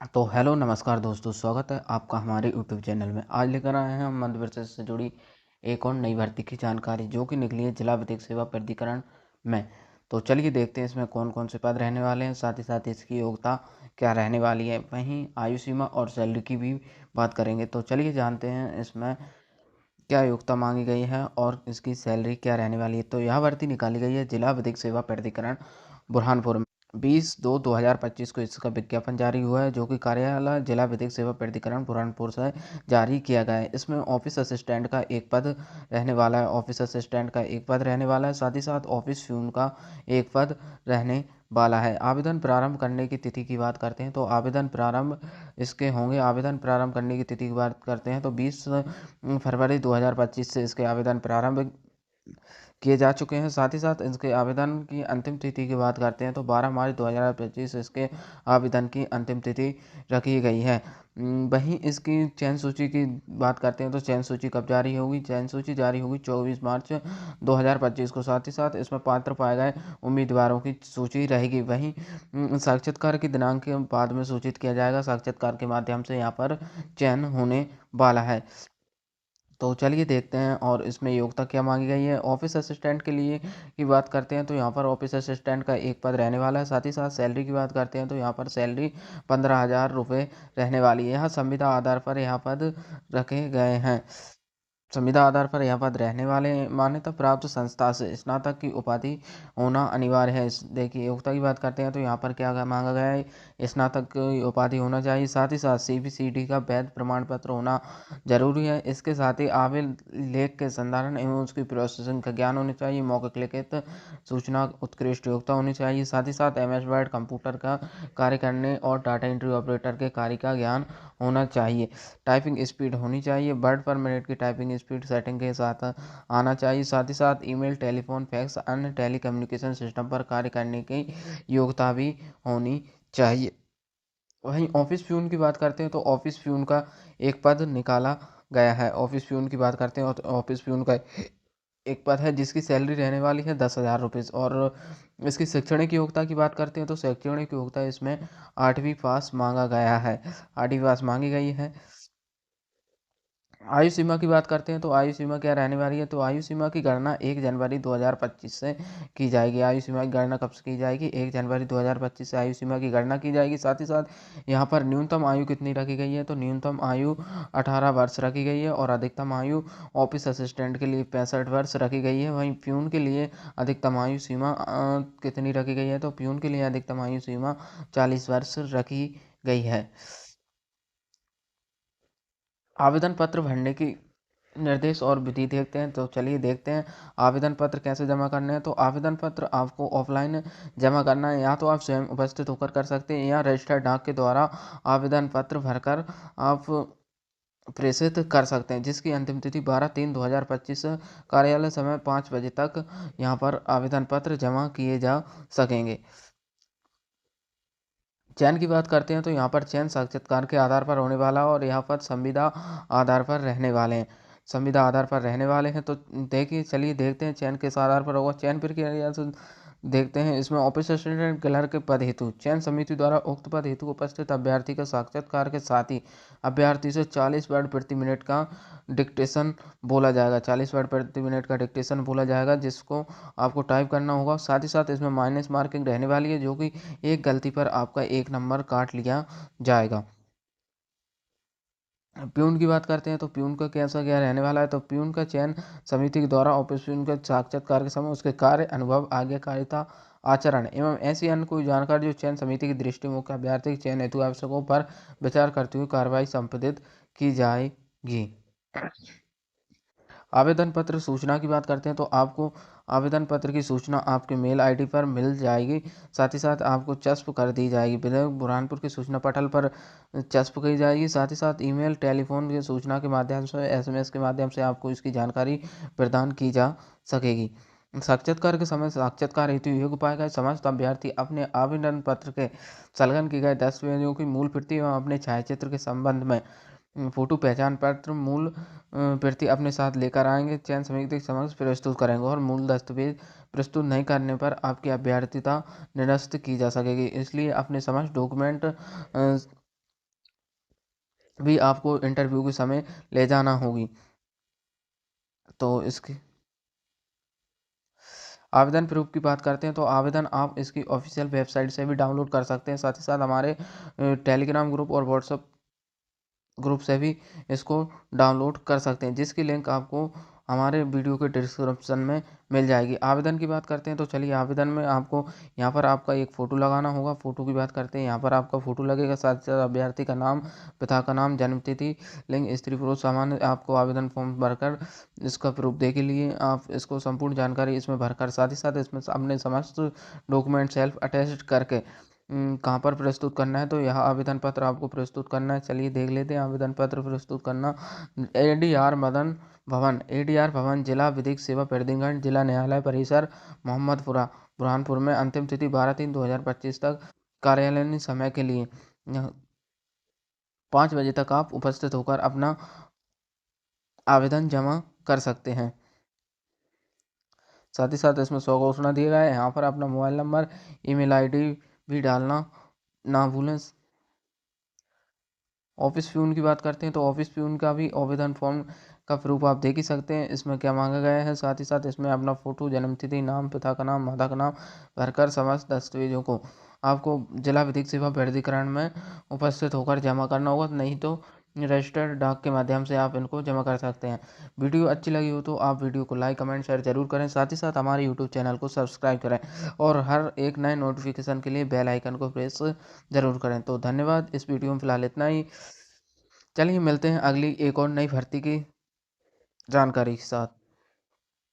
तो हेलो नमस्कार दोस्तों, स्वागत है आपका हमारे यूट्यूब चैनल में। आज लेकर आए हैं हम मध्य प्रदेश से जुड़ी एक और नई भर्ती की जानकारी जो कि निकली है जिला विधिक सेवा प्राधिकरण में। तो चलिए देखते हैं इसमें कौन कौन से पद रहने वाले हैं, साथ ही साथ इसकी योग्यता क्या रहने वाली है। वहीं आयु सीमा और सैलरी की भी बात करेंगे। तो चलिए जानते हैं इसमें क्या योग्यता मांगी गई है और इसकी सैलरी क्या रहने वाली है। तो यह भर्ती निकाली गई है जिला विधिक सेवा प्राधिकरण बुरहानपुर में। 20/2/2025 को इसका विज्ञापन जारी हुआ है जो कि कार्यालय जिला विधिक सेवा प्राधिकरण बुरहानपुर से जारी किया गया है। इसमें ऑफिस असिस्टेंट का एक पद रहने वाला है, ऑफिस असिस्टेंट का एक पद रहने वाला है, साथ ही साथ ऑफिस प्यून का एक पद रहने वाला है। आवेदन प्रारंभ करने की तिथि की बात करते हैं तो आवेदन प्रारंभ इसके होंगे। आवेदन प्रारंभ करने की तिथि की बात करते हैं तो 20 फरवरी 2025 से इसके आवेदन प्रारंभ किए जा चुके हैं। साथ ही साथ इसके आवेदन की अंतिम तिथि की बात करते हैं तो 12 मार्च 2025 इसके आवेदन की अंतिम तिथि रखी गई है। वहीं इसकी चयन सूची की बात करते हैं तो चयन सूची कब जारी होगी। चयन सूची जारी होगी 24 मार्च 2025 को। साथ ही साथ इसमें पात्र पाए गए उम्मीदवारों की सूची रहेगी। वहीं साक्षात्कार की दिनांक के बाद में सूचित किया जाएगा। साक्षात्कार के माध्यम से यहाँ पर चयन होने वाला है। तो चलिए देखते हैं और इसमें योग्यता क्या मांगी गई है। ऑफिस असिस्टेंट के लिए की बात करते हैं तो यहाँ पर ऑफिस असिस्टेंट का एक पद रहने वाला है। साथ ही साथ सैलरी की बात करते हैं तो यहाँ पर सैलरी 15,000 रुपये रहने वाली है। यह संविदा आधार पर यहाँ पद रखे गए हैं। संविदा आधार पर यह पद रहने वाले हैं। मान्यता प्राप्त संस्था से स्नातक की उपाधि होना अनिवार्य है। देखिए योग्यता की बात करते हैं तो यहाँ पर क्या मांगा गया है, स्नातक की उपाधि होना चाहिए। साथ ही साथ CBCD का वैध प्रमाण पत्र होना जरूरी है। इसके साथ ही लेख के संधारण एवं उसकी प्रोसेसिंग का ज्ञान होना चाहिए। मौखिक लिखित सूचना उत्कृष्ट योग्यता होनी चाहिए। साथ ही साथ MS वर्ड कंप्यूटर का कार्य करने और डाटा एंट्री ऑपरेटर के कार्य का ज्ञान होना चाहिए। टाइपिंग स्पीड होनी चाहिए। वर्ड पर मिनट की टाइपिंग स्पीड सेटिंग के साथ आना चाहिए। साथ ही साथ ईमेल, टेलीफोन, फैक्स, अन्य टेली कम्युनिकेशन सिस्टम पर कार्य करने की योग्यता भी होनी चाहिए। वहीं ऑफिस प्यून की बात करते हैं तो ऑफिस प्यून का एक पद निकाला गया है। ऑफिस प्यून की बात करते हैं तो ऑफिस प्यून का एक पद है जिसकी सैलरी रहने वाली है 10,000 रुपये। और इसकी शैक्षणिक योग्यता की बात करते हैं तो शैक्षणिक योग्यता इसमें 8वीं पास मांगा गया है, 8वीं पास मांगी गई है। आयु सीमा की बात करते हैं तो आयु सीमा क्या रहने वाली है। तो आयु सीमा की गणना 1 जनवरी 2025 से की जाएगी। आयु सीमा की गणना कब से की जाएगी, 1 जनवरी 2025 से आयु सीमा की गणना की जाएगी। साथ ही साथ यहाँ पर न्यूनतम आयु कितनी रखी गई है। तो न्यूनतम आयु 18 वर्ष रखी गई है और अधिकतम आयु ऑफिस असिस्टेंट के लिए 65 वर्ष रखी गई है। वहीं प्यून के लिए अधिकतम आयु सीमा कितनी रखी गई है। तो प्यून के लिए अधिकतम आयु सीमा 40 वर्ष रखी गई है। आवेदन पत्र भरने की निर्देश और विधि देखते हैं। तो चलिए देखते हैं आवेदन पत्र कैसे जमा करने हैं। तो आवेदन पत्र आपको ऑफलाइन जमा करना है, या तो आप स्वयं उपस्थित होकर कर सकते हैं या रजिस्टर्ड डाक के द्वारा आवेदन पत्र भरकर आप प्रेषित कर सकते हैं, जिसकी अंतिम तिथि 12/3/2025 कार्यालय समय 5 बजे तक यहाँ पर आवेदन पत्र जमा किए जा सकेंगे। चयन की बात करते हैं तो यहाँ पर चयन साक्षात्कार के आधार पर होने वाला है और यहाँ पर संविदा आधार पर रहने वाले हैं। संविदा आधार पर रहने वाले हैं। तो देखिए चलिए देखते हैं चयन किस आधार पर होगा। चयन प्रक्रिया से देखते हैं। इसमें ऑफिस असिस्टेंट क्लर्क के पद हेतु चयन समिति द्वारा उक्त पद हेतु उपस्थित अभ्यर्थी का साक्षात्कार के साथ ही अभ्यर्थी से 40 वर्ड प्रति मिनट का डिक्टेशन बोला जाएगा। 40 वर्ड प्रति मिनट का डिक्टेशन बोला जाएगा जिसको आपको टाइप करना होगा। साथ ही साथ इसमें माइनस मार्किंग रहने वाली है जो कि एक गलती पर आपका 1 नंबर काट लिया जाएगा। प्यून की बात करते हैं तो प्यून का कैसा क्या रहने वाला है। तो प्यून का चयन समिति के द्वारा ऑफिस प्यून के साक्षात्कार के समय उसके कार्य, अनुभव, आज्ञाकारिता, आचरण एवं ऐसी अन्य कोई जानकारी जो चयन समिति की दृष्टि में मुख्य अभ्यर्थी के चयन हेतु आवश्यकों पर विचार करते हुए कार्रवाई संपादित की जाएगी। आवेदन पत्र सूचना की बात करते हैं तो आपको आवेदन पत्र की सूचना आपके मेल आईडी पर मिल जाएगी। साथ ही साथ आपको चस्प कर दी जाएगी। विधायक बुरहानपुर के सूचना पटल पर चस्प की जाएगी। साथ ही साथ ईमेल, टेलीफोन की सूचना के माध्यम से, SMS के माध्यम से आपको इसकी जानकारी प्रदान की जा सकेगी। साक्षात्कार के समय साक्षात्कार हेतु योग्य पाए गए समस्त अभ्यर्थी अपने आवेदन पत्र के संलग्न किए गए दस्तावेजों की मूल प्रति एवं अपने छायाचित्र के संबंध में फोटो, पहचान पत्र, मूल प्रति अपने साथ लेकर आएंगे। चयन समिति के समक्ष प्रस्तुत करेंगे और मूल दस्तावेज प्रस्तुत नहीं करने पर आपकी अभ्यर्थीता निरस्त की जा सकेगी। इसलिए अपने समस्त डॉक्यूमेंट भी आपको इंटरव्यू के समय ले जाना होगी। तो इसकी आवेदन प्रूफ की बात करते हैं तो आवेदन आप इसकी ऑफिशियल वेबसाइट से भी डाउनलोड कर सकते हैं। साथ ही साथ हमारे टेलीग्राम ग्रुप और व्हाट्सएप ग्रुप से भी इसको डाउनलोड कर सकते हैं, जिसकी लिंक आपको हमारे वीडियो के डिस्क्रिप्शन में मिल जाएगी। आवेदन की बात करते हैं तो चलिए आवेदन में आपको यहाँ पर आपका एक फ़ोटो लगाना होगा। फ़ोटो की बात करते हैं, यहाँ पर आपका फ़ोटो लगेगा। साथ ही साथ अभ्यर्थी का नाम, पिता का नाम, जन्म तिथि, लिंग स्त्री पुरुष सामान्य आपको आवेदन फॉर्म भरकर इसका प्रूफ दे के लिए आप इसको संपूर्ण जानकारी इसमें भरकर, साथ ही साथ इसमें अपने समस्त डॉक्यूमेंट सेल्फ अटेस्ट करके कहाँ पर प्रस्तुत करना है, तो यह आवेदन पत्र आपको प्रस्तुत करना है। चलिए देख लेते हैं आवेदन पत्र प्रस्तुत करना। एडीआर भवन, जिला विधिक सेवा प्रदिगंज, जिला न्यायालय परिसर, मोहम्मदपुरा, बुरहानपुर में। अंतिम तिथि 12/3/2025 तक। कार्यालयीन समय के लिए 5 बजे तक आप उपस्थित होकर अपना आवेदन जमा कर सकते हैं। साथ ही साथ इसमें स्वघोषणा दिया गया है, यहाँ पर अपना मोबाइल नंबर, ईमेल आईडी भी डालना ना भूलें। ऑफिस प्यून की बात करते हैं तो ऑफिस प्यून का भी आवेदन फॉर्म का प्रूफ आप देख ही सकते हैं इसमें क्या मांगा गया है। साथ ही साथ इसमें अपना फ़ोटो, जन्म तिथि, नाम, पिता का नाम, माता का नाम भरकर समस्त दस्तावेजों को आपको जिला विधिक सेवा प्राधिकरण में उपस्थित होकर जमा करना होगा, नहीं तो रजिस्टर्ड डाक के माध्यम से आप इनको जमा कर सकते हैं। वीडियो अच्छी लगी हो तो आप वीडियो को लाइक, कमेंट, शेयर जरूर करें। साथ ही साथ हमारे यूट्यूब चैनल को सब्सक्राइब करें और हर एक नए नोटिफिकेशन के लिए बेल आइकन को प्रेस जरूर करें। तो धन्यवाद। इस वीडियो में फिलहाल इतना ही। चलिए मिलते हैं अगली एक और नई भर्ती की जानकारी के साथ।